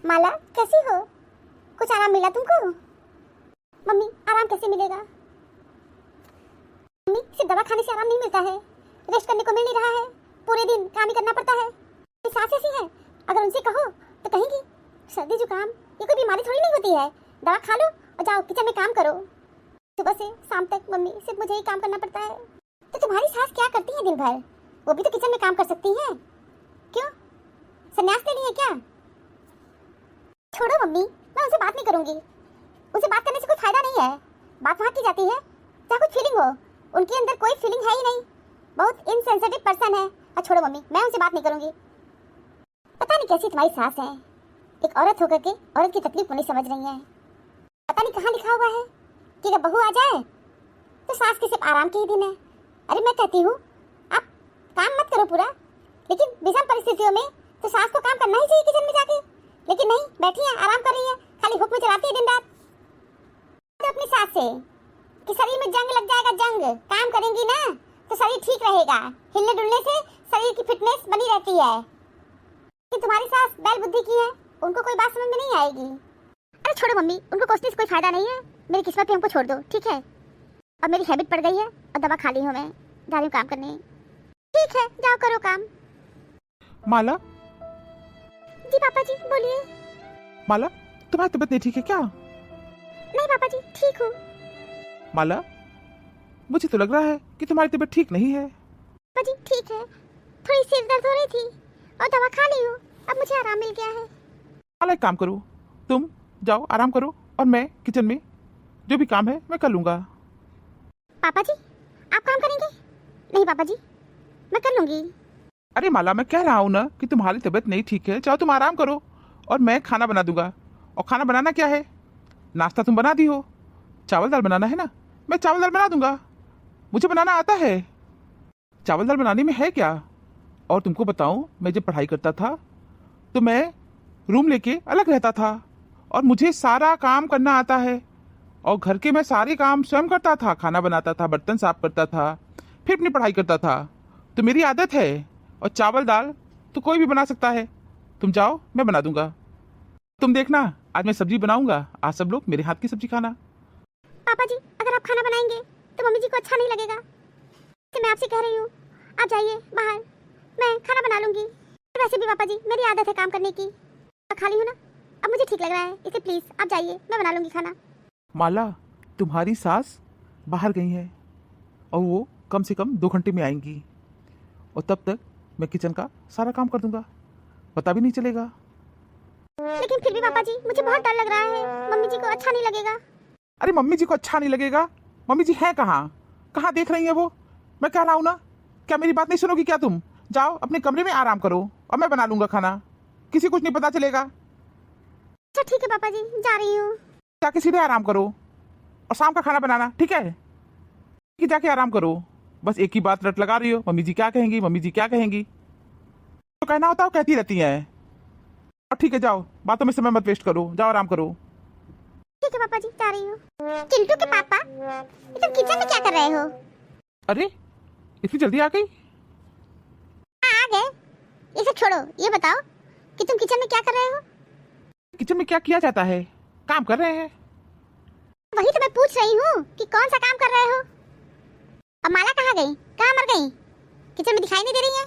माला कैसी हो? कुछ आराम मिला तुमको? मम्मी आराम कैसे मिलेगा? मम्मी सिर्फ दवा खाने से आराम नहीं मिलता है, रेस्ट करने को मिल नहीं रहा है, पूरे दिन काम ही करना पड़ता है। सास ऐसी है, अगर उनसे कहो तो कहेंगी सर्दी जुकाम ये कोई बीमारी थोड़ी नहीं होती है, दवा खा लो और जाओ किचन में काम करो। सुबह से शाम तक मम्मी सिर्फ मुझे ही काम करना पड़ता है। तो तुम्हारी सास क्या करती है दिन भर? वो भी तो किचन में काम कर सकती है। क्यों संन्यास ले ली है क्या? छोड़ो मम्मी, मैं उनसे बात नहीं करूंगी। उनसे बात करने से कोई फायदा नहीं है। बात वहाँ की जाती है चाहे कुछ फीलिंग हो, उनके अंदर कोई फीलिंग है ही नहीं, बहुत इनसेंसिटिव पर्सन है। और छोड़ो मम्मी, मैं उनसे बात नहीं करूंगी। पता नहीं कैसी तुम्हारी सास है, एक औरत होकर के औरत की तकलीफ को नहीं समझ रही है। पता नहीं कहाँ लिखा हुआ है कि जब बहू आ जाए तो सास के सिर्फ आराम के ही दिन है। अरे मैं कहती हूँ आप काम मत करो पूरा, लेकिन विषम परिस्थितियों में तो सास को काम करना ही चाहिए किचन में जाके, लेकिन नहीं, बैठी है आराम कर रही है, खाली हुक्म चलाती है दिन रात। तो अपनी सास से कि शरीर में जंग लग जाएगा, जंग काम करेंगी ना तो शरीर ठीक रहेगा, हिलने डुलने से शरीर की फिटनेस बनी रहती है। लेकिन तुम्हारी सास बैल बुद्धि की है, उनको कोई बात समझ में नहीं आएगी। अरे छोड़ो मम्मी, उनको कोसने से कोई फायदा नहीं है। मेरी किस्मत पे हमको छोड़ दो, ठीक है? अब मेरी हैबिट पड़ गई है और दवा खा ली हूँ, मैं जा रही हूँ काम करने। ठीक है जाओ करो काम। माला। जी पापा जी बोलिए। माला तुम्हारी तबीयत नहीं ठीक है क्या? नहीं पापा जी ठीक हूँ। माला मुझे तो लग रहा है कि तुम्हारी तबीयत ठीक नहीं है। पापा जी ठीक है, थोड़ी सिर दर्द हो रही थी और दवा खा ली हूँ, अब मुझे आराम मिल गया है। माला एक काम करो, तुम जाओ आराम करो और मैं किचन में जो भी काम है मैं कर लूँगा। पापा जी आप काम करेंगे? नहीं पापा जी मैं कर लूँगी। अरे माला मैं कह रहा हूँ ना कि तुम्हारी तबीयत नहीं ठीक है, जाओ तुम आराम करो और मैं खाना बना दूंगा। और खाना बनाना क्या है, नाश्ता तुम बना दी हो, चावल दाल बनाना है ना, मैं चावल दाल बना दूंगा, मुझे बनाना आता है। चावल दाल बनाने में है क्या? और तुमको बताऊं, मैं जब पढ़ाई करता था तो मैं रूम लेके अलग रहता था और मुझे सारा काम करना आता है और घर के मैं सारे काम स्वयं करता था, खाना बनाता था, बर्तन साफ करता था, फिर अपनी पढ़ाई करता था, तो मेरी आदत है। और चावल दाल तो कोई भी बना सकता है, तुम जाओ मैं बना दूंगा। तुम देखना आज मैं सब्जी बनाऊंगा, आज सब लोग मेरे हाथ की सब्जी खाना। पापा जी अगर आप खाना बनाएंगे तो मम्मी जी को अच्छा नहीं लगेगा, तो मैं आपसे कह रही हूँ आप जाइए बाहर, मैं खाना बना लूंगी। वैसे भी पापा जी मेरी आदत है काम करने की, खा ली हूँ ना, अब मुझे ठीक लग रहा है, इसलिए प्लीज आप जाइए, मैं बना लूंगी खाना। माला तुम्हारी सास बाहर गई है और वो कम से कम 2 घंटे में आएंगी और तब तक मैं किचन का सारा काम कर दूंगा, पता भी नहीं चलेगा। लेकिन फिर भी पापा जी मुझे बहुत डर लग रहा है, मम्मी जी को अच्छा नहीं लगेगा। अरे मम्मी जी को अच्छा नहीं लगेगा? मम्मी जी है कहाँ, कहाँ देख रही है वो? मैं कह रहा हूँ ना, क्या मेरी बात नहीं सुनोगी क्या तुम? जाओ अपने कमरे में आराम करो और मैं बना लूंगा खाना, किसी कुछ नहीं पता चलेगा। अच्छा ठीक है पापा जी जा रही हूँ। जाके सीधे आराम करो और शाम का खाना बनाना, ठीक है? कि जाके आराम करो, बस एक ही बात रट लगा रही हो, मम्मी जी क्या कहेंगी, मम्मी जी क्या कहेंगी। तो कहना होता है वो कहती रहती है। और ठीक है जाओ, बातों में समय मत वेस्ट करो, जाओ आराम करो। ठीक है पापा जी जा रही हूँ। चिंटू के पापा तुम किचन में क्या कर रहे हो? अरे इतनी जल्दी आ गई? आ गए, ये सब छोड़ो, ये बताओ कि तुम किचन में क्या कर रहे हो? किचन में क्या किया जाता है, काम कर रहे हैं। वही तो मैं पूछ रही हूँ कि कौन सा काम कर रहे हो। अब माला कहाँ गई, कहाँ मर गई, किचन में दिखाई नहीं दे रही है।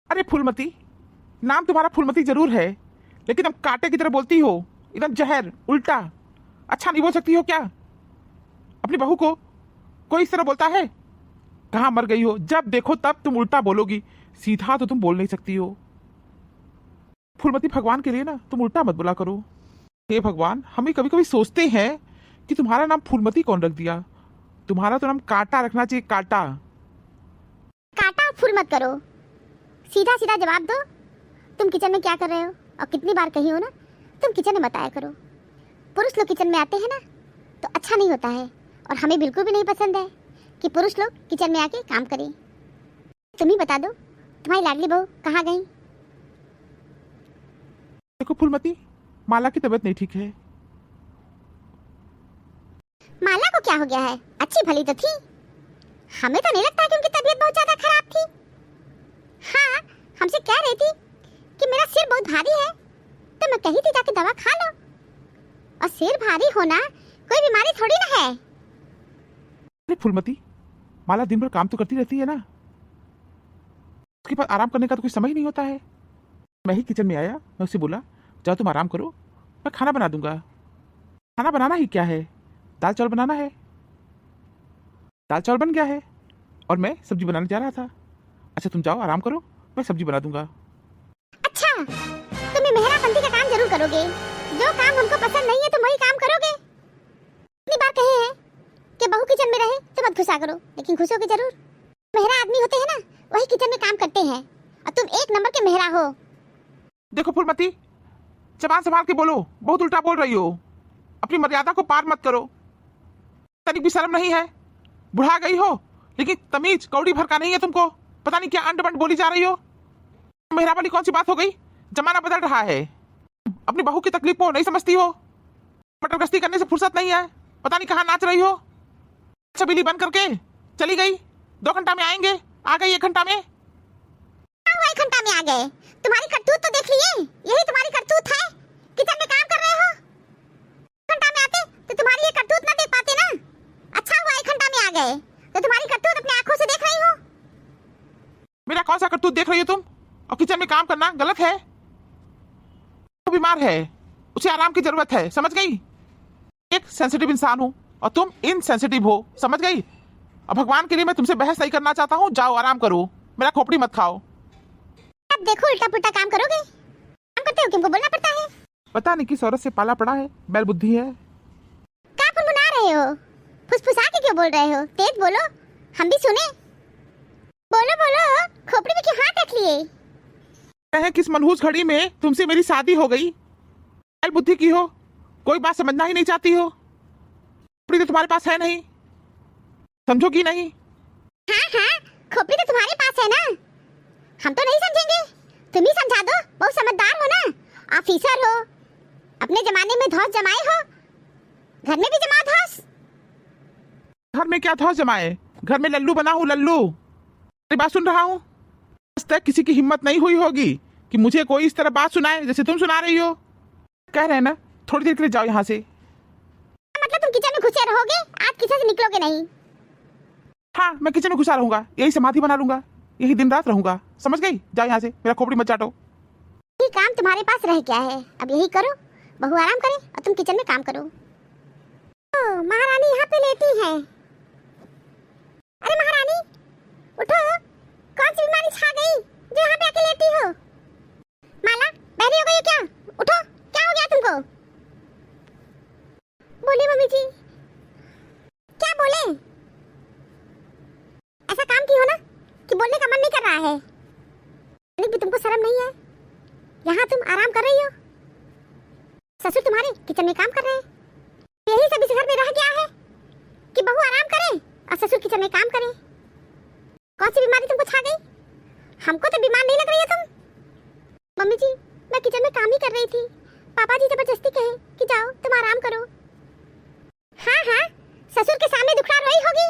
अरे फूलमती, नाम तुम्हारा फूलमती जरूर है, लेकिन अब कांटे की तरह बोलती हो, एकदम जहर उल्टा। अच्छा नहीं बोल सकती हो क्या? अपनी बहू को कोई इस तरह बोलता है? कहाँ मर गई हो, जब देखो तब तुम उल्टा बोलोगी, सीधा तो तुम बोल नहीं सकती हो। फूलमती भगवान के लिए ना तुम उल्टा मत बोला करो। हे भगवान, हमें कभी कभी सोचते हैं कि तुम्हारा नाम फूलमती कौन रख दिया, तुम्हारा तो नाम कांटा रखना चाहिए, कांटा। काटा और फूल मत करो, सीधा सीधा जवाब दो, तुम किचन में क्या कर रहे हो? और कितनी बार कही हो ना तुम किचन में बताया करो। पुरुष लोग किचन में आते हैं ना तो अच्छा नहीं होता है, और हमें बिल्कुल भी नहीं पसंद है कि पुरुष लोग किचन में आके काम करें। तुम ही बता दो तुम्हारी लाडली बहू कहाँ गई? देखो फूलमती, माला की तबीयत नहीं ठीक है। माला को क्या हो गया है, अच्छी भली तो थी, हमें तो नहीं लगता कि उनकी तबीयत बहुत ज्यादा खराब थी। हाँ हमसे कह रही थी कि मेरा सिर बहुत भारी है तो मैं कही थी जाके दवा खा लो। और सिर भारी होना कोई बीमारी थोड़ी ना है। अरे फूलमती, माला दिन भर काम तो करती रहती है ना, उसके पास आराम करने का तो कुछ समय ही नहीं होता है। मैं ही किचन में आया, मैं उससे बोला जाओ तुम आराम करो, मैं खाना बना दूंगा। खाना बनाना ही क्या है, दाल चावल बनाना है। दाल चावल बन गया है और मैं सब्जी बनाने जा रहा था। अच्छा तुम जाओ आराम करो, मैं सब्जी बना दूंगा। अच्छा, तुम ये मेहराबंदी का काम जरूर करोगे। जो काम हमको पसंद नहीं है तुम वही काम करोगे। इतनी बार कहे हैं कि बहू किचन में रहे तो मत घुसा करो, लेकिन घुसोगे जरूर। मेहरा आदमी होते हैं ना, वही किचन में काम करते हैं, और तुम एक नंबर के मेहरा हो। देखो फूलमती, जबान संभाल के बोलो, बहुत उल्टा बोल रही हो। अपनी मर्यादा को पार मत करो। तनिक भी शर्म नहीं है। बुढ़ा गई हो लेकिन तमीज कौड़ी भर का नहीं है तुमको। पता नहीं क्या अंड बंड बोली जा रही हो। मेहरा वाली कौन सी बात हो गई, जमाना बदल रहा है। अपनी बहू की तकलीफ को नहीं समझती हो। मटर गश्ती करने से फुर्सत नहीं है, पता नहीं कहाँ नाच रही हो। अच्छा बिल्ली बंद करके चली गई, 2 घंटा में आएंगे, आ गई 1 घंटा में। 1 घंटा में आ गए? तुम्हारी करतूत तो देख लिए, यही तुम्हारी करतूत है। किचन में काम कर रहे हो, 1 घंटा में आते तो तुम्हारी ये करतूत ना देख पाते ना। अच्छा हुआ 1 घंटा में आ गए, तो तुम्हारी करतूत अपनी आंखों से देख रही हो। मेरा कौन सा करतूत देख रही हो तुम? और किचन में काम करना गलत है। वो बीमार है, उसे आराम की जरूरत है, समझ गई? एक सेंसिटिव इंसान हूँ और तुम इनसेंसिटिव हो, समझ गई? और भगवान के लिए मैं तुमसे बहस नहीं करना चाहता हूँ, जाओ आराम करो, मेरा खोपड़ी मत खाओ। अब देखो उल्टा पुल्टा काम करोगे। काम करते हो तुमको बोलना पड़ता है। पता नहीं किस औरत से पाला पड़ा है, बैल बुद्धि है। क्या फुनफुना रहे हो, फुसफुसा के क्यों बोल रहे हो? तेज बोलो, हम भी सुने। बोलो बोलो, खोपड़ी में क्यों हाथ रख लिए? है किस मनहूस घड़ी में तुमसे मेरी शादी हो गई। बैल बुद्धि की हो, कोई बात समझना ही नहीं चाहती हो। खोपड़ी तो तुम्हारे पास है नहीं, समझोगी नहीं? हाँ हाँ, खोपड़ी तो तुम्हारे पास है ना, हम तो नहीं समझेंगे, तुम ही समझा दो। बहुत समझदार हो ना, ऑफिसर हो, अपने जमाने में धौस जमाए हो, घर में भी जमाओ धौस। घर में क्या धौस जमाए, घर में लल्लू बना हूँ, लल्लू। तेरी बात सुन रहा हूँ। आज तक किसी की हिम्मत नहीं हुई होगी कि मुझे कोई इस तरह बात सुनाए जैसे तुम सुना रही हो। कह रहे हैं ना थोड़ी देर के लिए जाओ यहाँ से। मतलब तुम किचन में घुसे रहोगे, आज किचन से निकलोगे नहीं? हाँ मैं किचन में घुसा रहूंगा, यही समाधि बना लूंगा, यही दिन रात रहूंगा, समझ गई? जाओ यहाँ से, मेरा खोपड़ी मत चाटो। ये काम तुम्हारे पास रह क्या है, अब यही करो। बहू आराम करे और तुम किचन में काम करो। ओ, महारानी यहाँ पे लेटी हैं। अरे महारानी उठो, कौन सी बीमारी छा गई जो यहाँ पे आके लेटी हो? माला बहरी हो गई हो क्या? उठो, क्या हो गया तुमको? बोले मम्मी जी। क्या बोले? ऐसा काम की हो ना कि बोलने का मन नहीं कर रहा है। भी तुमको शर्म नहीं है? यहाँ तुम आराम कर रही हो, ससुर तुम्हारे किचन में काम कर रहे हैं। यही सब इस घर में रह गया है कि बहू आराम करे और ससुर किचन में काम करे। कौन सी बीमारी तुमको छा गई? हमको तो बीमार नहीं लग रही है तुम। मम्मी जी मैं किचन में काम ही कर रही थी, पापा जी जबरदस्ती कहे कि जाओ तुम आराम करो। हाँ हाँ, ससुर के सामने दुखड़ा रोई होगी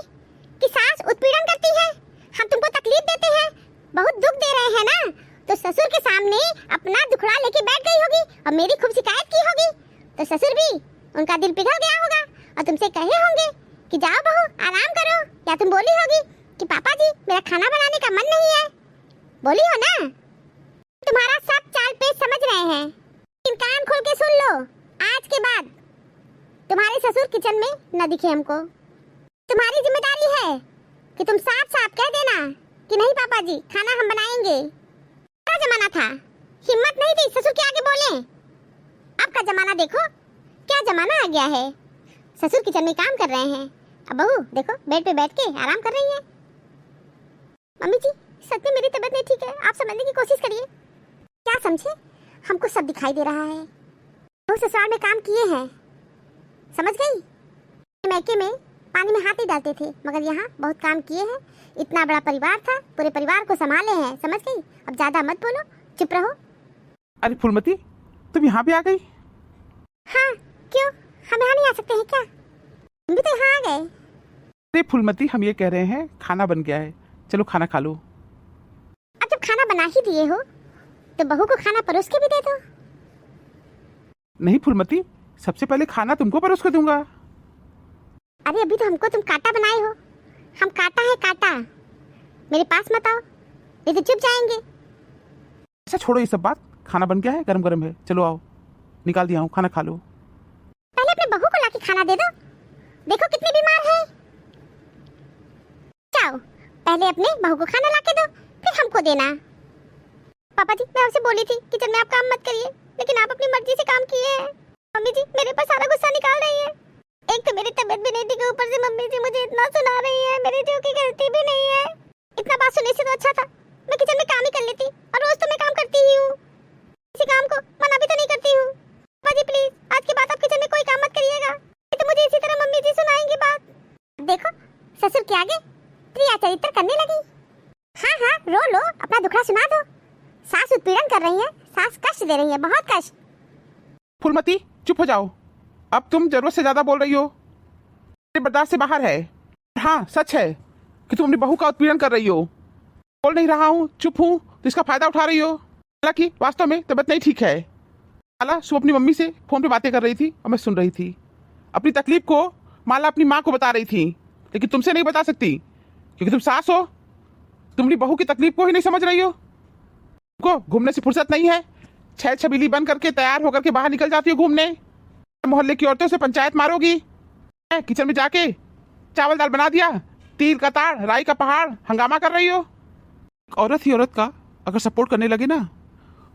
कि सास उत्पीड़न करती है, हम तुमको तकलीफ देते हैं, बहुत दुख दे रहे हैं ना, तो ससुर के सामने अपना दुखड़ा लेके बैठ गई होगी और मेरी खूब शिकायत की होगी। तो ससुर भी उनका दिल पिघल गया होगा और तुमसे कहे होंगे कि जाओ बहू आराम करो। या तुम बोली होगी कि पापा जी मेरा खाना बनाने का मन नहीं है, बोली हो ना? तुम्हारा सब चाल पे समझ रहे हैं, लेकिन कान खोल के सुन लो, आज के बाद तुम्हारे ससुर किचन में न दिखे हमको। तुम्हारी जिम्मेदारी है कि तुम साफ साफ कह देना कि नहीं पापा जी खाना हम बनाएंगे। क्या जमाना था, हिम्मत नहीं थी ससुर के आगे बोले। अब का जमाना देखो, क्या जमाना आ गया है। ससुर किचन में काम कर रहे हैं, अब बहू देखो बेड पे बैठ के आराम कर रही है। मम्मी जी सच में मेरी तबीयत नहीं ठीक है, आप समझने की कोशिश करिए। क्या समझे, हमको सब दिखाई दे रहा है। बहू ससुराल में काम किए हैं, समझ गई? मैके में पानी में हाथ ही डालते थे, मगर यहाँ बहुत काम किए हैं। इतना बड़ा परिवार था, पूरे परिवार को संभाले हैं, समझ गई? अब ज्यादा मत बोलो, चुप रहो। अरे फूलमती तुम यहाँ भी आ गई? हाँ क्यों, हम यहाँ नहीं आ सकते हैं क्या? हम भी तो यहाँ आ गए। अरे फूलमती हम ये कह रहे हैं खाना बन गया है, चलो खाना खा लो। अब जब खाना बना ही दिए हो तो बहू को खाना परोस के भी दे दो। नहीं फूलमती, सबसे पहले खाना तुमको परोस कर दूंगा। अरे अभी तो हमको तुम कांटा बनाए हो। हम कांटा है कांटा। मेरे पास मत आओ, नहीं तो चुप जाएंगे। अच्छा छोड़ो ये सब बात, खाना बन गया है, गरम गरम है, चलो आओ, निकाल दिया हूँ, खाना खा लो। पहले अपने बहू को लाके खाना दे दो, देखो कितनी बीमार है। जाओ, पहले अपने बहू को खाना लाके दो, फिर हमको देना। पापा जी, मैं आपसे बोली थी किचन में आप काम मत करिए, लेकिन आप अपनी मर्जी से काम किए हैं। मम्मी जी मेरे पर सारा गुस्सा निकाल रही है। एक तो मेरी तबीयत भी नहीं थी कि ऊपर से मम्मी जी मुझे इतना सुना रही है। मेरी जो की गलती भी नहीं है। इतना बात सुनने से तो अच्छा था मैं किचन में काम ही कर लेती, और रोज तो मैं काम करती ही हूँ, किसी काम को मना भी तो नहीं करती हूँ। पापा जी प्लीज आज के बाद आप किचन में कोई काम मत करिएगा, नहीं तो मुझे इसी तरह मम्मी जी सुनाएंगी बात। देखो ससुर के आगे प्रिया चरित्र करने लगी। हाँ हाँ रो लो, अपना दुखड़ा सुना दो। सास उत्पीड़न कर रही है, सास कष्ट दे रही है, बहुत कष्ट। फूलमती चुप हो जाओ, अब तुम जरूरत से ज्यादा बोल रही हो, मेरे बर्दाश्त से बाहर है। हाँ सच है कि तुम अपनी बहू का उत्पीड़न कर रही हो। बोल नहीं रहा हूँ, चुप हूँ तो इसका फायदा उठा रही हो। हालांकि वास्तव में तबीयत नहीं ठीक है। माला सुबह अपनी मम्मी से फोन पे बातें कर रही थी और मैं सुन रही थी। अपनी तकलीफ को माला अपनी माँ को बता रही थी, लेकिन तुमसे नहीं बता सकती क्योंकि तुम सास हो। तुम अपनी बहू की तकलीफ को ही नहीं समझ रही हो। तुमको घूमने से फुर्सत नहीं है, छह छबीली बन करके तैयार होकर के बाहर निकल जाती हो घूमने। मोहल्ले की औरतों से पंचायत मारोगी। किचन में जाके चावल दाल बना दिया, तिल का ताड़ राई का पहाड़ हंगामा कर रही हो। औरत ही औरत का अगर सपोर्ट करने लगे ना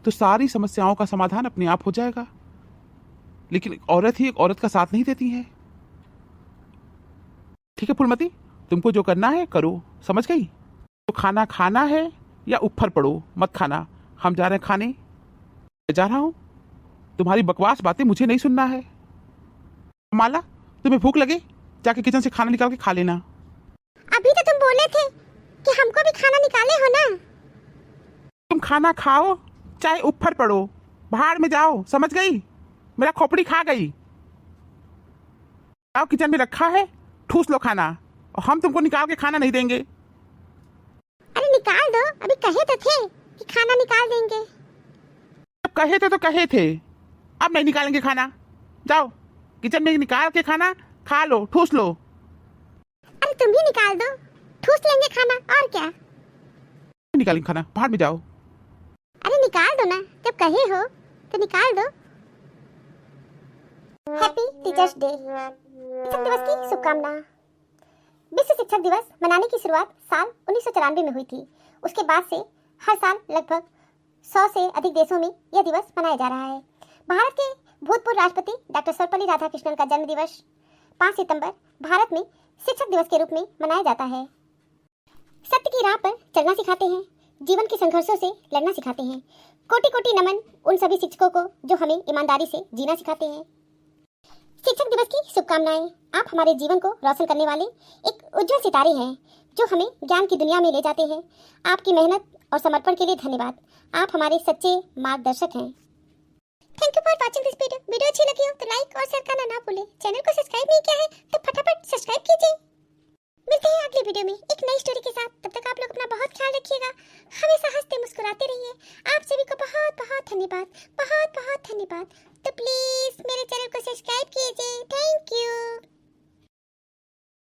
तो सारी समस्याओं का समाधान अपने आप हो जाएगा, लेकिन औरत ही एक औरत का साथ नहीं देती है। ठीक है फूलमती, तुमको जो करना है करो, समझ गई? तो खाना खाना है या ऊपर पड़ो, मत खाना। हम जा रहे हैं खाने, मैं जा रहा हूं, तुम्हारी बकवास बातें मुझे नहीं सुनना है। माला तुम्हें भूख लगे जाके किचन से खाना निकाल के खा लेना। अभी तो तुम बोले थे कि हमको भी खाना निकाले हो ना। तुम खाना खाओ चाहे ऊपर पड़ो, बाहर में जाओ, समझ गई? मेरा खोपड़ी खा गई। आओ किचन में रखा है, ठूस लो खाना, और हम तुमको निकाल के खाना नहीं देंगे। अरे निकाल दो, अभी कहे तो थे कि खाना निकाल देंगे। जब कहे थे तो कहे थे, अब नहीं निकालेंगे खाना। जाओ किचन में निकाल के खाना खा लो, ठूस लो। अरे तुम भी निकाल दो, ठूस लेंगे खाना, और क्या। निकालेंगे खाना, बाहर में जाओ। अरे निकाल दो ना, जब कहे हो तो निकाल दो। हैप्पी टीचर्स डे, शिक्षक दिवस की शुभकामना। विश्व शिक्षक दिवस मनाने की शुरुआत साल 1994 में हुई थी। उसके बाद से हर साल लगभग 100 से अधिक देशों में यह दिवस मनाया जा रहा है। भारत के भूतपूर्व राष्ट्रपति डॉक्टर सर्वपल्ली राधाकृष्णन का जन्म दिवस 5 सितंबर भारत में शिक्षक दिवस के रूप में मनाया जाता है। सत्य की राह पर चलना सिखाते हैं, जीवन के संघर्षों से लड़ना सिखाते हैं। कोटि कोटि नमन उन सभी शिक्षकों को जो हमें ईमानदारी से जीना सिखाते हैं। शिक्षक दिवस की शुभकामनाएं। आप हमारे जीवन को रोशन करने वाले एक उज्जवल सितारे हैं जो हमें ज्ञान की दुनिया में ले जाते हैं। आपकी मेहनत और समर्पण के लिए धन्यवाद। आप हमारे सच्चे मार्गदर्शक हैं। Thank you for watching this video. Video अच्छी लगी हो तो लाइक और शेयर करना ना भूलें। चैनल को सब्सक्राइब नहीं किया है तो फटाफट सब्सक्राइब कीजिए। मिलते हैं अगले वीडियो में एक नई स्टोरी के साथ। तब तक आप लोग अपना बहुत ख्याल रखिएगा। हमेशा हंसते मुस्कुराते रहिए। आप सभी को बहुत बहुत धन्यवाद, बहुत बहुत धन्यवाद। तो प्लीज मेरे चैनल को सब्सक्राइब कीजिए। Thank you.